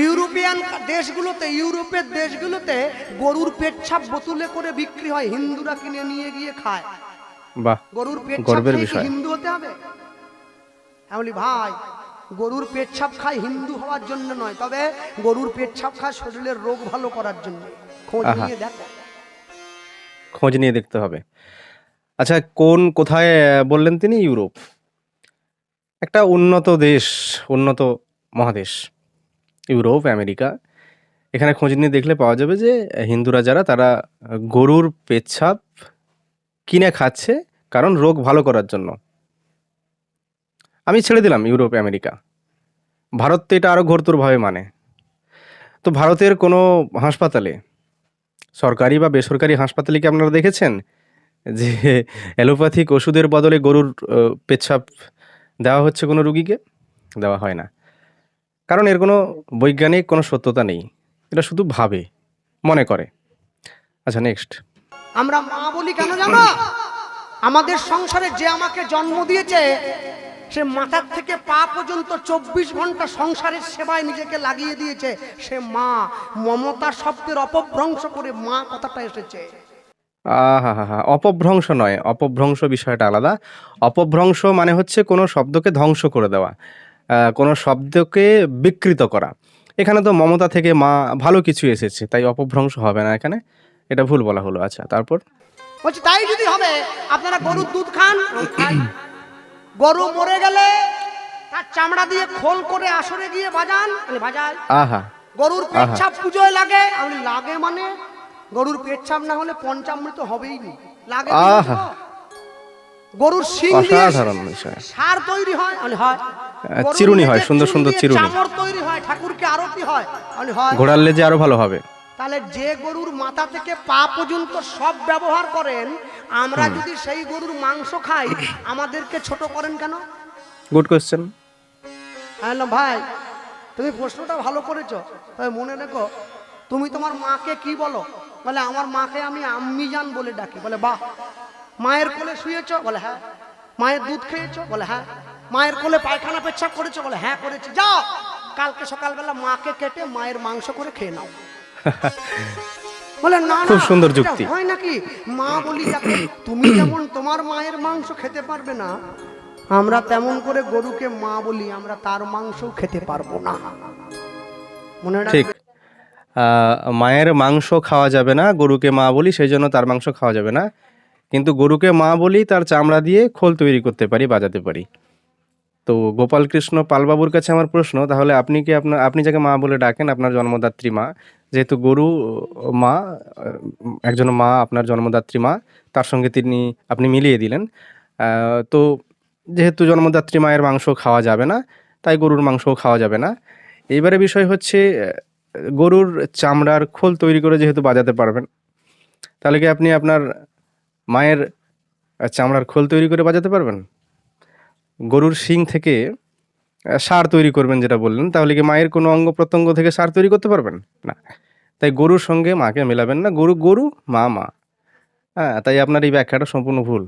European দেশগুলোতে, ইউরোপের দেশগুলোতে গরুর পেচ্ছাপ বোতলে করে বিক্রি হয়, হিন্দুরা কিনে নিয়ে গিয়ে খায়। বাহ, গরুর পেচ্ছাপ গর্বের খেয়ে কি বিষয়। হিন্দু হতে হবে? আমি বলি ভাই, গরুর পেচ্ছাপ খায় হিন্দু হওয়ার জন্য নয়, তবে গরুর পেচ্ছাপ খায় শরীরের রোগ ভালো করার জন্য। খোঁজ আহা, নিয়ে দেখো। খোঁজ নিয়ে দেখতে হবে। আচ্ছা, কোথায় বললেন তিনি? ইউরোপ, একটা উন্নত দেশ, উন্নত মহাদেশ, ইউরোপ, আমেরিকা। এখানে খোঁজ নিয়ে দেখলে পাওয়া যাবে যে হিন্দুরা যারা, তারা গরুর পেচ্ছাপ কিনে খাচ্ছে, কারণ রোগ ভালো করার জন্য। আমি ছেড়ে দিলাম ইউরোপ, আমেরিকা, ভারত তো এটা আরো ঘোরতরভাবে মানে। তো ভারতের কোনো হাসপাতালে, সরকারি বা বেসরকারি হাসপাতালে কি আপনারা দেখেছেন যে অ্যালোপ্যাথিক ওষুধের বদলে গরুর পেচ্ছাপ দেওয়া হচ্ছে কোনো রুগীকে? দেওয়া হয় না, কারণ এর কোনো বৈজ্ঞানিক কোনো সত্যতা নেই। এটা শুধু ভাবে, মনে করে। আচ্ছা, নেক্সট। আমরা মা বলি কেন জানো? আমাদের সংসারে যে আমাকে জন্ম দিয়েছে, সে মাথার থেকে পা পর্যন্ত 24 ঘন্টা সংসারের সেবায় নিজেকে লাগিয়ে দিয়েছে। সে মা। মমতা শব্দের অপভ্রংশ করে মা কথাটা এসেছে। আহা হা হা, অপভ্রংশ নয়, অপভ্রংশ বিষয়টা আলাদা। অপভ্রংশ মানে হচ্ছে কোনো শব্দকে ধ্বংস করে দেওয়া, কোনো শব্দকে বিকৃত করা। এখানে তো মমতা থেকে মা, ভালো কিছু এসেছে, তাই অপভ্রংশ হবে না এখানে। এটা ভুল বলা হলো। আচ্ছা, তারপর? বলছি তাই যদি হবে, আপনারা গরুর দুধ খান? খাই। গরু মরে গেলে তার চামড়া দিয়ে খোল করে আসরে গিয়ে বাজান? বাজায়। আহা, গরুর আহা, পেচ্ছাপ পুজোয় লাগে? আমি লাগে মানে গরুর পেচ্ছাপ না হলে পঞ্চামৃত হবেই নি। লাগে কি আহা, বুঝবো? গরুর শিং দিয়ে অসাধারণ বিষয়। সার তৈরি হয়? হয়। গরুর চিরুনি হয়, লেজের সুন্দর চুল সুন্দর দিয়ে চিরুনি। চামড় তৈরি হয়, ঠাকুরকে আরতি হয়? হয়। ঘোড়ার লেজে আরো ভালো হবে। তাহলে যে গরুর মাথা থেকে পা পর্যন্ত সব ব্যবহার করেন, আমরা যদি সেই গরুর মাংস খাই, আমাদেরকে ছোট করেন কেন? Good question. হ্যালো ভাই, তুমি প্রশ্নটা ভালো করেছো। তবে মনে রেখো, তুমি তোমার মাকে কি বলো? বলে আমার মাকে আমি আম্মি জান বলে ডাকি। বলে বাহ। মায়ের কোলে শুয়েছো? বলে হ্যাঁ। মায়ের দুধ খেয়েছো? বলে হ্যাঁ। মায়ের কোলে পায়খানা পেচ্ছাপ করেছো? বলে হ্যাঁ করেছি। যাও কালকে সকালবেলা মাকে কেটে মায়ের মাংস করে খেয়ে নাও। বলে না না, খুব সুন্দর এটা যুক্তি। হয় নাকি? মা বলি যাকে, তুমি যেমন তোমার মায়ের মাংস খেতে পারবে না, আমরা তেমন করে গরুকে মা বলি, আমরা তার মাংসও খেতে পারবো না। মনে ঠিক। রাখবে। মায়ের মাংস খাওয়া যাবে না, গরুকে মা বলি, সেই জন্য তার মাংস খাওয়া যাবে না। কিন্তু গরুকে মা বলি, তার চামড়া দিয়ে খোল তৈরি করতে পারি, বাজাতে পারি। তো গোপালকৃষ্ণ পালবাবুর কাছে আমার প্রশ্ন, তাহলে আপনি যাকে মা বলে ডাকেন, আপনার জন্মদাত্রী মা, যেহেতু গরু মা, একজন মা আপনার জন্মদাত্রী মা, তার সঙ্গে আপনি মিলিয়ে দিলেন। তো যেহেতু জন্মদাত্রী মায়ের মাংস খাওয়া যাবে না, তাই গরুর মাংসও খাওয়া যাবে না। এইবারে বিষয় হচ্ছে, গরুর চামড়ার খোল তৈরি করে যেহেতু বাজাতে পারবেন, তাহলে কি আপনি আপনার মায়ের চামড়ার খোল তৈরি করে বাজাতে পারবেন? গরুর শিং থেকে সার তৈরি করবেন যেটা বললেন, তাহলে কি মায়ের কোনো অঙ্গ প্রত্যঙ্গ থেকে সার তৈরি করতে পারবেন? না। তাই গরুর সঙ্গে মাকে মেলাবেন না। গরু গরু, মা মা। হ্যাঁ, তাই আপনার এই ব্যাখ্যাটা সম্পূর্ণ ভুল।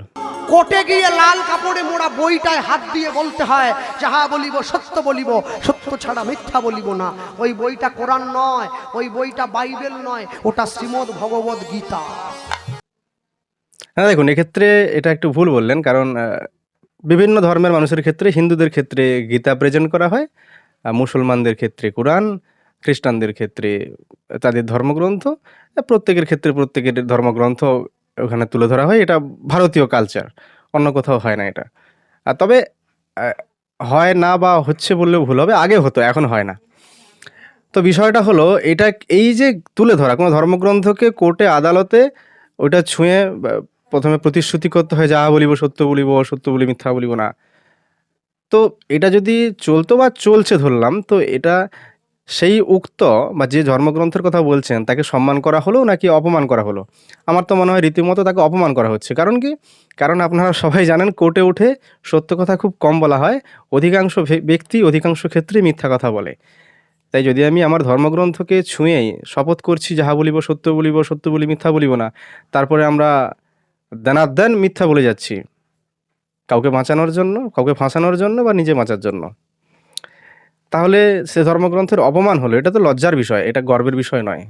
কোর্টে গিয়ে লাল কাপড়ে মোড়া বইটায় হাত দিয়ে বলতে হয়, যাহা বলিব সত্য বলিব, সত্য ছাড়া মিথ্যা বলিব না। ওই বইটা কোরআন নয়, ওই বইটা বাইবেল নয়, ওটা শ্রীমদ্ ভগবদ গীতা। হ্যাঁ, দেখুন, এক্ষেত্রে এটা একটু ভুল বললেন, কারণ বিভিন্ন ধর্মের মানুষের ক্ষেত্রে, হিন্দুদের ক্ষেত্রে গীতা প্রেজেন্ট করা হয়, মুসলমানদের ক্ষেত্রে কোরআন, খ্রিস্টানদের ক্ষেত্রে তাদের ধর্মগ্রন্থ, প্রত্যেকের ক্ষেত্রে প্রত্যেকের ধর্মগ্রন্থ ওখানে তুলে ধরা হয়। এটা ভারতীয় কালচার, অন্য কোথাও হয় না এটা। আর তবে আহ, হয় না, বা হচ্ছে বললেও ভুল হবে, আগে হতো, এখন হয় না। তো বিষয়টা হলো এটা, এই যে তুলে ধরা কোনো ধর্মগ্রন্থকে কোর্টে আদালতে ওটা ছুঁয়ে প্রথমে প্রতিশ্রুতি করতে হয়, যাহা বলিব সত্য বলিব, সত্য বলি মিথ্যা বলিব না। তো এটা যদি চলতো বা চলছে ধরলাম, তো এটা সেই উক্ত বা যে ধর্মগ্রন্থের কথা বলছেন তাকে সম্মান করা হলো নাকি অপমান করা হলো? আমার তো মনে হয় রীতিমতো তাকে অপমান করা হচ্ছে। কারণ কি? কারণ আপনারা সবাই জানেন, কোর্টে উঠে সত্য কথা খুব কম বলা হয়। অধিকাংশ ব্যক্তি অধিকাংশ ক্ষেত্রে মিথ্যা কথা বলে। তাই যদি আমি আমার ধর্মগ্রন্থকে ছুঁয়েই শপথ করছি, যাহা বলিব সত্য বলিব, সত্য বলি মিথ্যা বলিব না, তারপরে আমরা দেনাদ্দান মিথ্যা বলে যাচ্ছি, কাউকে বাঁচানোর জন্য, কাউকে ফাঁসানোর জন্য, বা নিজে বাঁচার জন্য। তাহলে সে ধর্মগ্রন্থের অপমান হলো, এটা তো লজ্জার বিষয়, এটা গর্বের বিষয় নয়।